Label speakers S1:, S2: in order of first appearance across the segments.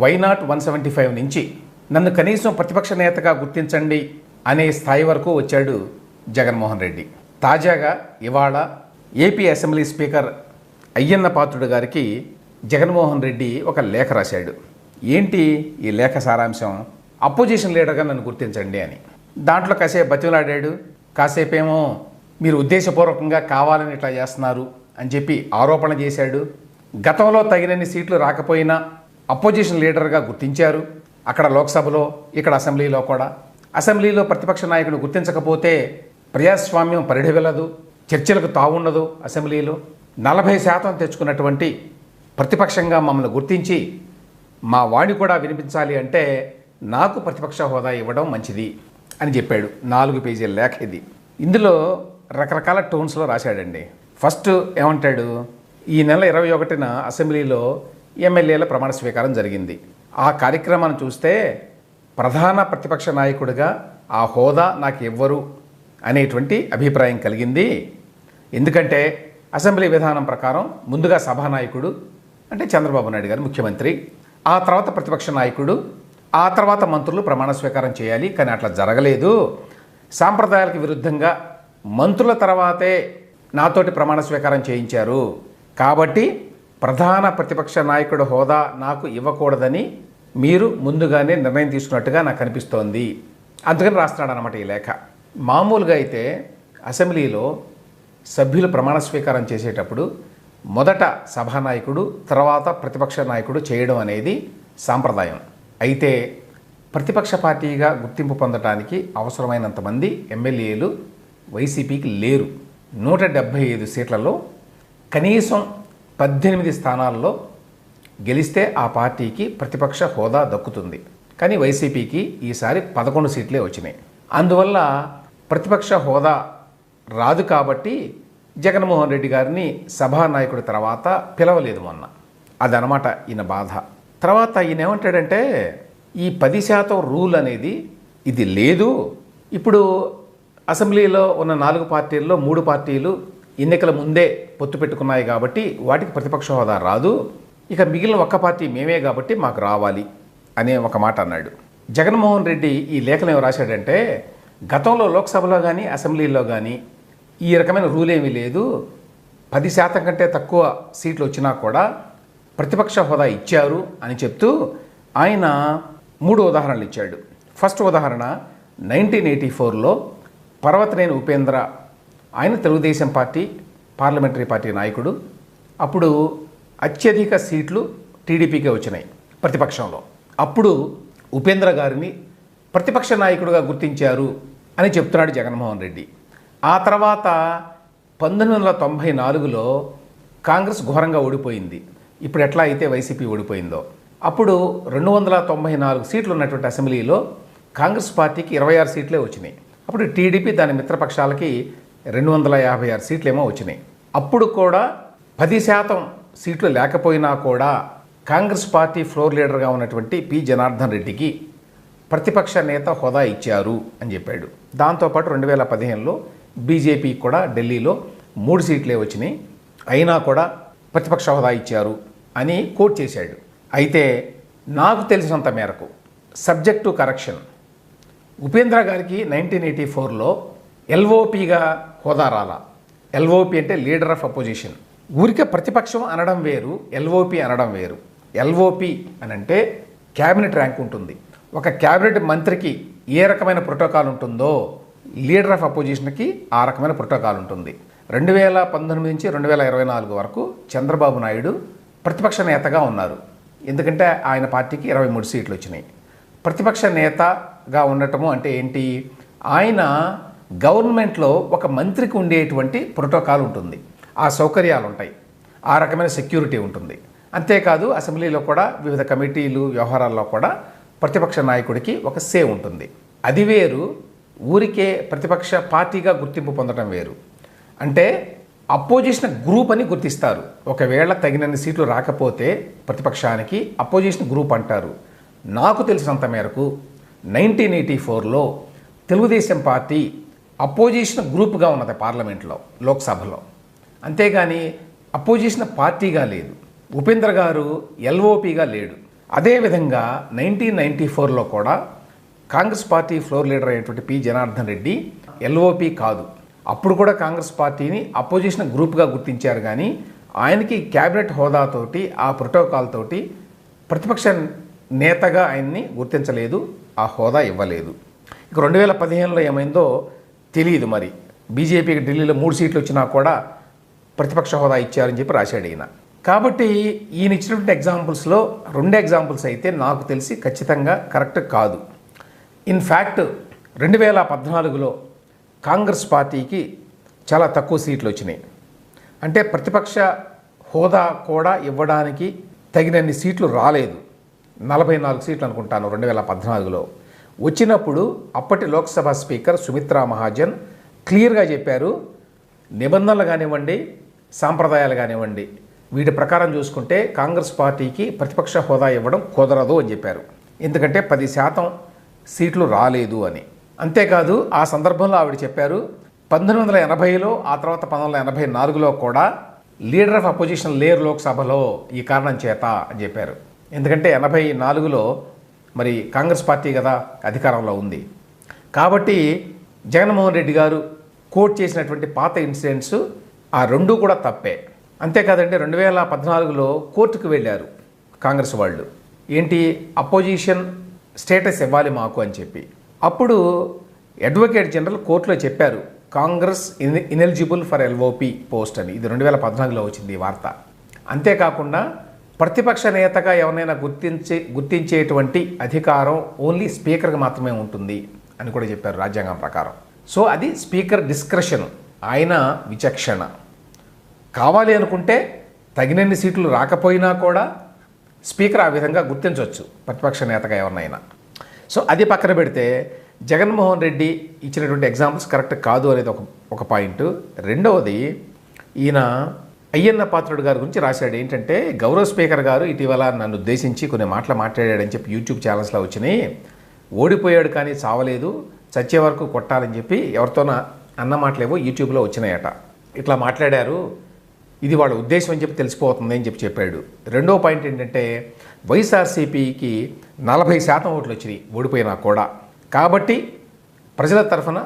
S1: Why not 175 నుంచి నన్ను కనీసం ప్రతిపక్ష నేతగా గుర్తించండి అనే స్థాయి వరకు వచ్చాడు జగన్మోహన్ రెడ్డి. తాజాగా ఇవాళ AP assembly speaker Ayyanna Patrudu గారికి జగన్మోహన్ రెడ్డి ఒక లేఖ రాశాడు. ఏంటి ఈ లేఖ సారాంశం? అపోజిషన్ లీడర్గా నన్ను గుర్తించండి అని. దాంట్లో కాసేపు బతిమలాడాడు, కాసేపేమో మీరు ఉద్దేశపూర్వకంగా కావాలని ఇట్లా చేస్తున్నారు అని చెప్పి ఆరోపణ చేశాడు. గతంలో తగినన్ని సీట్లు రాకపోయినా అపోజిషన్ లీడర్గా గుర్తించారు, అక్కడ లోక్సభలో ఇక్కడ అసెంబ్లీలో కూడా. అసెంబ్లీలో ప్రతిపక్ష నాయకుడు గుర్తించకపోతే ప్రజాస్వామ్యం పరిఢవిల్లదు, చర్చలకు తావుండదు. అసెంబ్లీలో 40% తెచ్చుకున్నటువంటి ప్రతిపక్షంగా మమ్మల్ని గుర్తించి మా వాణి కూడా వినిపించాలి అంటే నాకు ప్రతిపక్ష హోదా ఇవ్వడం మంచిది అని చెప్పాడు. 4 పేజీల లేఖ ఇది. ఇందులో రకరకాల టోన్స్లో రాశాడండి. ఫస్ట్ ఏమంటాడు, ఈ నెల 21న అసెంబ్లీలో ఎమ్మెల్యేల ప్రమాణ స్వీకారం జరిగింది. ఆ కార్యక్రమాన్ని చూస్తే ప్రధాన ప్రతిపక్ష నాయకుడిగా ఆ హోదా నాకు ఇవ్వరు అనేటువంటి అభిప్రాయం కలిగింది. ఎందుకంటే అసెంబ్లీ విధానం ప్రకారం ముందుగా సభానాయకుడు అంటే చంద్రబాబు నాయుడు గారు ముఖ్యమంత్రి, ఆ తర్వాత ప్రతిపక్ష నాయకుడు, ఆ తర్వాత మంత్రులు ప్రమాణ స్వీకారం చేయాలి. కానీ అట్లా జరగలేదు. సాంప్రదాయాలకు విరుద్ధంగా మంత్రుల తర్వాతే నాతోటి ప్రమాణ స్వీకారం చేయించారు. కాబట్టి ప్రధాన ప్రతిపక్ష నాయకుడు హోదా నాకు ఇవ్వకూడదని మీరు ముందుగానే నిర్ణయం తీసుకున్నట్టుగా నాకు అనిపిస్తోంది. అందుకని రాస్తున్నాడు అన్నమాట ఈ లేఖ. మామూలుగా అయితే అసెంబ్లీలో సభ్యులు ప్రమాణ స్వీకారం చేసేటప్పుడు మొదట సభానాయకుడు తర్వాత ప్రతిపక్ష నాయకుడు చేయడం అనేది సాంప్రదాయం. అయితే ప్రతిపక్ష పార్టీగా గుర్తింపు పొందడానికి అవసరమైనంత మంది ఎమ్మెల్యేలు వైసీపీకి లేరు. 175 సీట్లలో కనీసం 18 స్థానాల్లో గెలిస్తే ఆ పార్టీకి ప్రతిపక్ష హోదా దక్కుతుంది. కానీ వైసీపీకి ఈసారి 11 సీట్లే వచ్చినాయి. అందువల్ల ప్రతిపక్ష హోదా రాదు. కాబట్టి జగన్మోహన్ రెడ్డి గారిని సభానాయకుడి తర్వాత పిలవలేదు మొన్న. అదనమాట ఈయన బాధ. తర్వాత ఈయన ఏమంటాడంటే ఈ 10% రూల్ అనేది ఇది లేదు. ఇప్పుడు అసెంబ్లీలో ఉన్న 4 పార్టీల్లో 3 పార్టీలు ఎన్నికల ముందే పొత్తు పెట్టుకున్నాయి కాబట్టి వాటికి ప్రతిపక్ష హోదా రాదు. ఇక మిగిలిన ఒక్క పార్టీ మేమే కాబట్టి మాకు రావాలి అనే ఒక మాట అన్నాడు. జగన్మోహన్ రెడ్డి ఈ లేఖను ఏమి రాశాడంటే గతంలో లోక్సభలో కానీ అసెంబ్లీలో కానీ ఈ రకమైన రూల్ ఏమీ లేదు. 10% కంటే తక్కువ సీట్లు వచ్చినా కూడా ప్రతిపక్ష హోదా ఇచ్చారు అని చెప్తూ ఆయన 3 ఉదాహరణలు ఇచ్చాడు. ఫస్ట్ ఉదాహరణ 1984లో పర్వతనేని ఉపేంద్ర, ఆయన తెలుగుదేశం పార్టీ పార్లమెంటరీ పార్టీ నాయకుడు. అప్పుడు అత్యధిక సీట్లు టీడీపీకే వచ్చినాయి ప్రతిపక్షంలో. అప్పుడు ఉపేంద్ర గారిని ప్రతిపక్ష నాయకుడిగా గుర్తించారు అని చెప్తున్నాడు జగన్మోహన్ రెడ్డి. ఆ తర్వాత 1994లో కాంగ్రెస్ ఘోరంగా ఓడిపోయింది. ఇప్పుడు ఎట్లా అయితే వైసీపీ ఓడిపోయిందో, అప్పుడు 294 సీట్లు ఉన్నటువంటి అసెంబ్లీలో కాంగ్రెస్ పార్టీకి 26 సీట్లే వచ్చినాయి. అప్పుడు టీడీపీ దాని మిత్రపక్షాలకి 256 సీట్లేమో వచ్చినాయి. అప్పుడు కూడా 10% సీట్లు లేకపోయినా కూడా కాంగ్రెస్ పార్టీ ఫ్లోర్ లీడర్గా ఉన్నటువంటి పి జనార్దన్ రెడ్డికి ప్రతిపక్ష నేత హోదా ఇచ్చారు అని చెప్పాడు. దాంతోపాటు 2015లో బీజేపీ కూడా ఢిల్లీలో 3 సీట్లే వచ్చినాయి, అయినా కూడా ప్రతిపక్ష హోదా ఇచ్చారు అని కోట్ చేశాడు. అయితే నాకు తెలిసినంత మేరకు సబ్జెక్ట్ టు కరెక్షన్, ఉపేంద్ర గారికి 1984లో ఎల్ఓపిగా హోదా రాలా. ఎల్ఓపి అంటే లీడర్ ఆఫ్ అపోజిషన్. ఊరికే ప్రతిపక్షం అనడం వేరు, ఎల్ఓపి అనడం వేరు. ఎల్ఓపి అని అంటే క్యాబినెట్ ర్యాంక్ ఉంటుంది. ఒక క్యాబినెట్ మంత్రికి ఏ రకమైన ప్రోటోకాల్ ఉంటుందో లీడర్ ఆఫ్ అపోజిషన్కి ఆ రకమైన ప్రోటోకాల్ ఉంటుంది. 2019 నుంచి 2024 వరకు చంద్రబాబు నాయుడు ప్రతిపక్ష నేతగా ఉన్నారు. ఎందుకంటే ఆయన పార్టీకి 23 సీట్లు వచ్చినాయి. ప్రతిపక్ష నేతగా ఉండటము అంటే ఏంటి, ఆయన గవర్నమెంట్లో ఒక మంత్రికి ఉండేటువంటి ప్రోటోకాల్ ఉంటుంది, ఆ సౌకర్యాలు ఉంటాయి, ఆ రకమైన సెక్యూరిటీ ఉంటుంది. అంతేకాదు అసెంబ్లీలో కూడా వివిధ కమిటీలు వ్యవహారాల్లో కూడా ప్రతిపక్ష నాయకుడికి ఒక సే ఉంటుంది. అది వేరు, ఊరికే ప్రతిపక్ష పార్టీగా గుర్తింపు పొందడం వేరు. అంటే అపోజిషన్ గ్రూప్ అని గుర్తిస్తారు. ఒకవేళ తగినన్ని సీట్లు రాకపోతే ప్రతిపక్షానికి అపోజిషన్ గ్రూప్ అంటారు. నాకు తెలిసినంత మేరకు 1984లో తెలుగుదేశం పార్టీ అపోజిషన్ గ్రూప్గా ఉన్నది పార్లమెంట్లో, లోక్సభలో. అంతేగాని అపోజిషన్ పార్టీగా లేదు. ఉపేంద్ర గారు ఎల్ఓపిగా లేడు. అదేవిధంగా 1994లో కూడా కాంగ్రెస్ పార్టీ ఫ్లోర్ లీడర్ అయినటువంటి పి జనార్దన్ రెడ్డి ఎల్ఓపి కాదు. అప్పుడు కూడా కాంగ్రెస్ పార్టీని అపోజిషన్ గ్రూప్గా గుర్తించారు, కానీ ఆయనకి క్యాబినెట్ హోదాతోటి ఆ ప్రోటోకాల్ తోటి ప్రతిపక్ష నేతగా ఆయన్ని గుర్తించలేదు, ఆ హోదా ఇవ్వలేదు. ఇక 2015లో ఏమైందో తెలియదు. మరి బీజేపీకి ఢిల్లీలో 3 సీట్లు వచ్చినా కూడా ప్రతిపక్ష హోదా ఇచ్చారని చెప్పి రాశాడు ఈయన. కాబట్టి ఈయన ఇచ్చినటువంటి ఎగ్జాంపుల్స్లో 2 ఎగ్జాంపుల్స్ అయితే నాకు తెలిసి ఖచ్చితంగా కరెక్ట్ కాదు. ఇన్ఫ్యాక్ట్ 2014లో కాంగ్రెస్ పార్టీకి చాలా తక్కువ సీట్లు వచ్చినాయి. అంటే ప్రతిపక్ష హోదా కూడా ఇవ్వడానికి తగినన్ని సీట్లు రాలేదు. 44 సీట్లు అనుకుంటాను 2014లో వచ్చినప్పుడు. అప్పటి లోక్సభ స్పీకర్ సుమిత్రా మహాజన్ క్లియర్గా చెప్పారు, నిబంధనలు కానివ్వండి, సాంప్రదాయాలు కానివ్వండి, వీటి ప్రకారం చూసుకుంటే కాంగ్రెస్ పార్టీకి ప్రతిపక్ష హోదా ఇవ్వడం కుదరదు అని చెప్పారు. ఎందుకంటే 10% సీట్లు రాలేదు అని. అంతేకాదు ఆ సందర్భంలో ఆవిడ చెప్పారు 1980లో, ఆ తర్వాత 1984లో కూడా లీడర్ ఆఫ్ అపోజిషన్ లేరు లోక్సభలో ఈ కారణం చేత అని చెప్పారు. ఎందుకంటే 84లో మరి కాంగ్రెస్ పార్టీ కదా అధికారంలో ఉంది. కాబట్టి జగన్మోహన్ రెడ్డి గారు కోట్ చేసినటువంటి పాత ఇన్సిడెంట్స్ ఆ 2 కూడా తప్పే. అంతేకాదండి 2014లో కోర్టుకు వెళ్ళారు కాంగ్రెస్ వాళ్ళు, ఏంటి అపోజిషన్ స్టేటస్ ఇవ్వాలి మాకు అని చెప్పి. అప్పుడు అడ్వకేట్ జనరల్ కోర్టులో చెప్పారు Congress ineligible for LOP post అని. ఇది 2014లో వచ్చింది ఈ వార్త. అంతేకాకుండా ప్రతిపక్ష నేతగా ఎవరినైనా గుర్తించేటువంటి అధికారం ఓన్లీ స్పీకర్కి మాత్రమే ఉంటుంది అని కూడా చెప్పారు రాజ్యాంగం ప్రకారం. సో అది స్పీకర్ డిస్క్రిషన్, ఆయన విచక్షణ. కావాలి అనుకుంటే తగినన్ని సీట్లు రాకపోయినా కూడా స్పీకర్ ఆ విధంగా గుర్తించవచ్చు ప్రతిపక్ష నేతగా ఎవరినైనా. సో అది పక్కన పెడితే జగన్మోహన్ రెడ్డి ఇచ్చినటువంటి ఎగ్జాంపుల్స్ కరెక్ట్ కాదు అనేది ఒక పాయింట్. రెండవది, ఈయన అయ్యన్న పాత్రుడు గారి గురించి రాశాడు. ఏంటంటే గౌరవ స్పీకర్ గారు ఇటీవల నన్ను ఉద్దేశించి కొన్ని మాటలు మాట్లాడాడని చెప్పి యూట్యూబ్ ఛానల్స్లో వచ్చినాయి. ఓడిపోయాడు కానీ చావలేదు, చచ్చే వరకు కొట్టాలని చెప్పి ఎవరితోనా అన్న మాటలేవో యూట్యూబ్లో వచ్చినాయట. ఇట్లా మాట్లాడారు, ఇది వాళ్ళ ఉద్దేశం అని చెప్పి తెలిసిపోతుంది అని చెప్పాడు. రెండో పాయింట్ ఏంటంటే వైఎస్ఆర్సీపీకి 40% ఓట్లు వచ్చినాయి ఓడిపోయినా కూడా. కాబట్టి ప్రజల తరఫున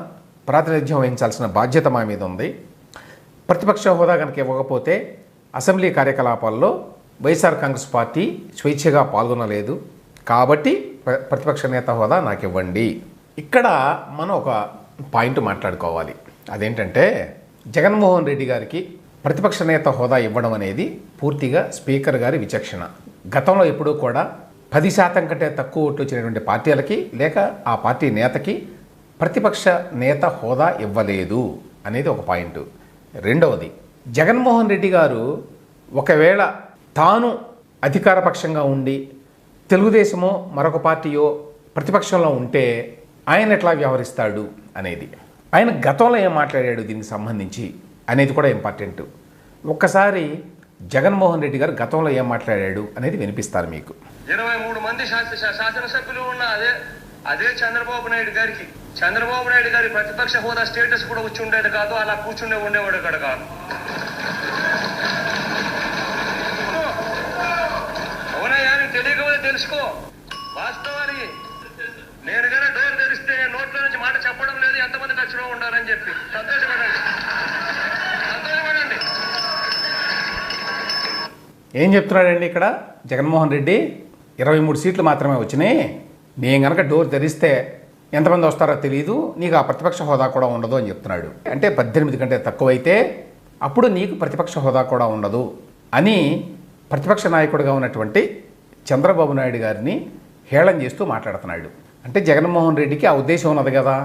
S1: ప్రాతినిధ్యం వహించాల్సిన బాధ్యత మా మీద ఉంది. ప్రతిపక్ష హోదా కనుక ఇవ్వకపోతే అసెంబ్లీ కార్యకలాపాల్లో వైఎస్ఆర్ కాంగ్రెస్ పార్టీ స్వేచ్ఛగా పాల్గొనలేదు, కాబట్టి ప్రతిపక్ష నేత హోదా నాకు ఇవ్వండి. ఇక్కడ మనం ఒక పాయింట్ మాట్లాడుకోవాలి. అదేంటంటే జగన్మోహన్ రెడ్డి గారికి ప్రతిపక్ష నేత హోదా ఇవ్వడం అనేది పూర్తిగా స్పీకర్ గారి విచక్షణ. గతంలో ఎప్పుడూ కూడా 10% కంటే తక్కువ ఓట్లు వచ్చినటువంటి పార్టీలకి లేక ఆ పార్టీ నేతకి ప్రతిపక్ష నేత హోదా ఇవ్వలేదు అనేది ఒక పాయింట్. రెండవది, జగన్మోహన్ రెడ్డి గారు ఒకవేళ తాను అధికారపక్షంగా ఉండి తెలుగుదేశమో మరొక పార్టీయో ప్రతిపక్షంలో ఉంటే ఆయన ఎట్లా వ్యవహరిస్తాడు అనేది, ఆయన గతంలో ఏం మాట్లాడాడు దీనికి సంబంధించి అనేది కూడా ఇంపార్టెంట్. ఒక్కసారి జగన్మోహన్ రెడ్డి గారు గతంలో ఏం మాట్లాడాడు అనేది వినిపిస్తారు మీకు.
S2: 23 మంది శాసనసభ్యులు ఉన్న అదే చంద్రబాబు నాయుడు గారి ప్రతిపక్ష హోదా స్టేటస్ కూడా వచ్చి ఉండేది కాదు, అలా ఉండేవాడు కూడా కాదు. అవునయ్యా, నీకు తెలియకపోతే తెలుసుకో. వాస్తవానికి నేను కనుక డోర్ తెరిస్తే నోట్లో నుంచి మాట చెప్పడం లేదు, ఎంతమంది ఖర్చులో ఉండాలని చెప్పి సంతోషపడండి.
S1: ఏం చెప్తున్నాడండి ఇక్కడ జగన్మోహన్ రెడ్డి? 23 సీట్లు మాత్రమే వచ్చినాయి, నేను కనుక డోర్ తెరిస్తే ఎంతమంది వస్తారో తెలియదు, నీకు ఆ ప్రతిపక్ష హోదా కూడా ఉండదు అని చెప్తున్నాడు. అంటే 18 కంటే తక్కువైతే అప్పుడు నీకు ప్రతిపక్ష హోదా కూడా ఉండదు అని ప్రతిపక్ష నాయకుడిగా ఉన్నటువంటి చంద్రబాబు నాయుడు గారిని హేళన చేస్తూ మాట్లాడుతున్నాడు. అంటే జగన్మోహన్ రెడ్డికి ఆ ఉద్దేశం ఉన్నది కదా,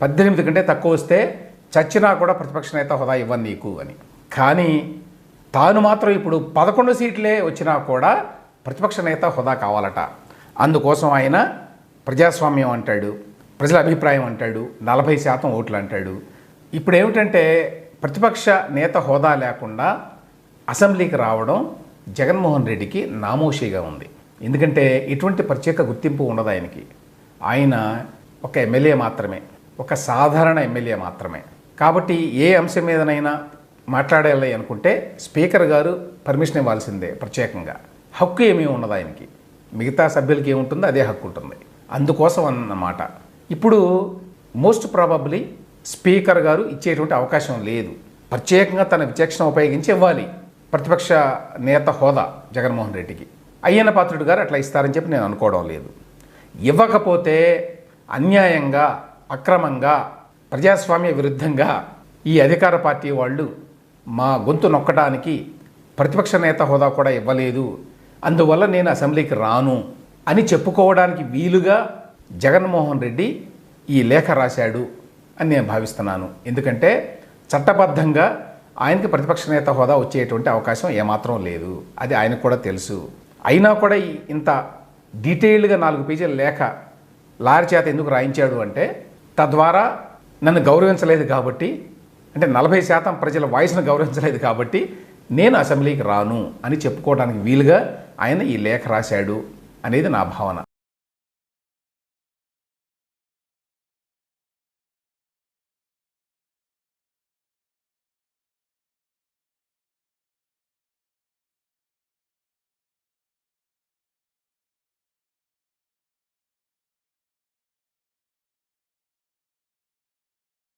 S1: 18 కంటే తక్కువ వస్తే చచ్చినా కూడా ప్రతిపక్ష నేత హోదా ఇవ్వను నీకు అని. కానీ తాను మాత్రం ఇప్పుడు 11 సీట్లే వచ్చినా కూడా ప్రతిపక్ష నేత హోదా కావాలట. అందుకోసం ఆయన ప్రజాస్వామ్యం అంటాడు, ప్రజల అభిప్రాయం అంటాడు, 40% ఓట్లు అంటాడు. ఇప్పుడు ఏమిటంటే ప్రతిపక్ష నేత హోదా లేకుండా అసెంబ్లీకి రావడం జగన్మోహన్ రెడ్డికి నామోషిగా ఉంది. ఎందుకంటే ఎటువంటి ప్రత్యేక గుర్తింపు ఉండదు ఆయనకి. ఆయన ఒక ఎమ్మెల్యే మాత్రమే, ఒక సాధారణ ఎమ్మెల్యే మాత్రమే. కాబట్టి ఏ అంశం మీదనైనా మాట్లాడాలి అనుకుంటే స్పీకర్ గారు పర్మిషన్ ఇవ్వాల్సిందే, ప్రత్యేకంగా హక్కు ఏమీ ఉండదు ఆయనకి. మిగతా సభ్యులకి ఏముంటుందో అదే హక్కు ఉంటుంది. అందుకోసం అన్నమాట. ఇప్పుడు మోస్ట్ ప్రాబబ్లీ స్పీకర్ గారు ఇచ్చేటువంటి అవకాశం లేదు. ప్రత్యేకంగా తన విచక్షణ ఉపయోగించి ఇవ్వాలి ప్రతిపక్ష నేత హోదా జగన్మోహన్ రెడ్డికి. అయ్యన్న పాత్రుడు గారు అట్లా ఇస్తారని చెప్పి నేను అనుకోవడం లేదు. ఇవ్వకపోతే అన్యాయంగా, అక్రమంగా, ప్రజాస్వామ్య విరుద్ధంగా ఈ అధికార పార్టీ వాళ్ళు మా గొంతు నొక్కడానికి ప్రతిపక్ష నేత హోదా కూడా ఇవ్వలేదు, అందువల్ల నేను అసెంబ్లీకి రాను అని చెప్పుకోవడానికి వీలుగా జగన్మోహన్ రెడ్డి ఈ లేఖ రాశాడు అని నేను భావిస్తున్నాను. ఎందుకంటే చట్టబద్ధంగా ఆయనకి ప్రతిపక్ష నేత హోదా వచ్చేటువంటి అవకాశం ఏమాత్రం లేదు. అది ఆయనకు కూడా తెలుసు. అయినా కూడా ఇంత డీటెయిల్డ్గా 4 పేజీల లేఖ లారీ చేత ఎందుకు రాయించాడు అంటే, తద్వారా నన్ను గౌరవించలేదు కాబట్టి, అంటే 40% ప్రజల వాయిస్ను గౌరవించలేదు కాబట్టి నేను అసెంబ్లీకి రాను అని చెప్పుకోవడానికి వీలుగా ఆయన ఈ లేఖ రాశాడు అనేది నా భావన.